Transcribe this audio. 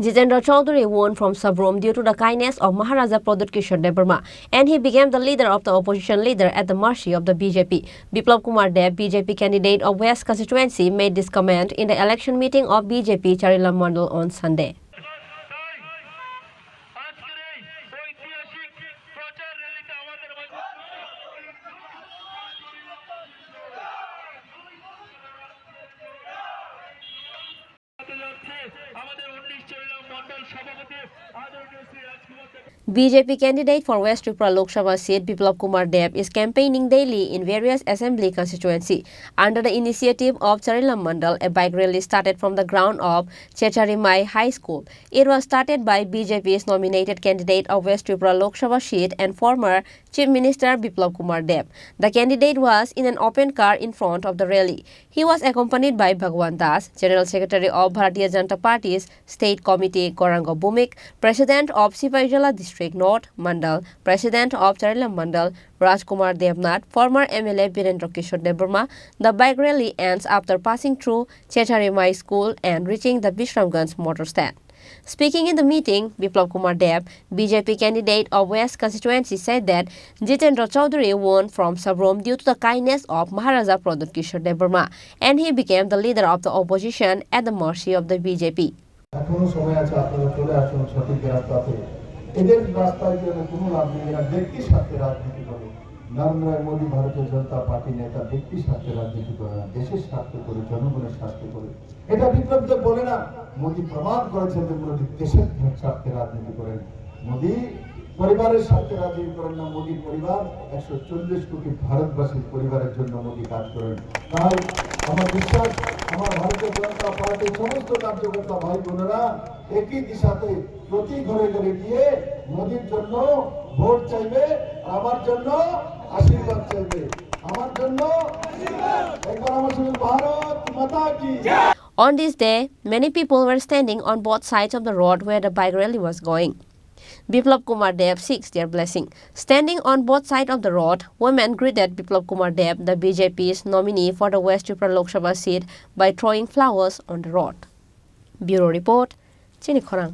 Jitendra Chowdhury won from Sabroom due to the kindness of Maharaja Pradyot Biplab, and he became the leader of the opposition leader at the mercy of the BJP. Biplab BJP candidate of West constituency, made this comment in the election meeting of BJP Charilam Mandal on Sunday. BJP candidate for West Tripura Lok Sabha seat Biplab is campaigning daily in various assembly constituency. Under the initiative of Charilam Mandal, a bike rally started from the ground of Checharimai High School. It was started by BJP's nominated candidate of West Tripura Lok Sabha seat and former Chief Minister Biplab. The candidate was in an open car in front of the rally. He was accompanied by Bhagwan Das, General Secretary of Bharatiya Janata Party's State Committee Khorang, President of Sipaijala District North Mandal, President of Charilam Mandal Rajkumar Devnath, former MLA Birendra Kishore Debarma. The bike rally ends after passing through Checharimai School and reaching the Bishramganj motor stand. Speaking in the meeting, Biplab BJP candidate of West constituency, said that Jitendra Chowdhury won from Sabroom due to the kindness of Maharaja Pradyot Biplab, and he became the leader of the opposition at the mercy of the BJP. Narendra Modi ভারতীয় জনতা party নেতা ব্যক্তি স্বার্থে রাজনীতি করে না, দেশের স্বার্থে করে, জনগণের স্বার্থে করে। এটা বিপ্লব যে বলে না, মোদী প্রমাণ করেছেন যে মোদী দেশের স্বার্থে রাজনীতি করেন। মোদী পরিবারের স্বার্থে রাজনীতি করেন না, মোদী পরিবার 140 কোটি ভারতবাসীর পরিবারের জন্য মোদী কাজ করেন। তাই আমার বিশ্বাস, আমার ভারতীয় জনতা পার্টির সমস্ত কার্যকর্তা ভাই বোনেরা একই দিশাতে প্রতি ঘরে ঘরে গিয়ে মোদীর জন্য ভোট চাইবে, আমার জন্য আশীর্বাদ চাইবে, আমার জন্য একবার আমার সঙ্গে ভারত মাতা কি। On this day, many people were standing on both sides of the road where the bike rally was going. Biplab seeks their blessing. Standing on both sides of the road, women greeted Biplab the BJP's nominee for the West Tripura Lok Sabha seat, by throwing flowers on the road. Bureau Report, Chini Khorang.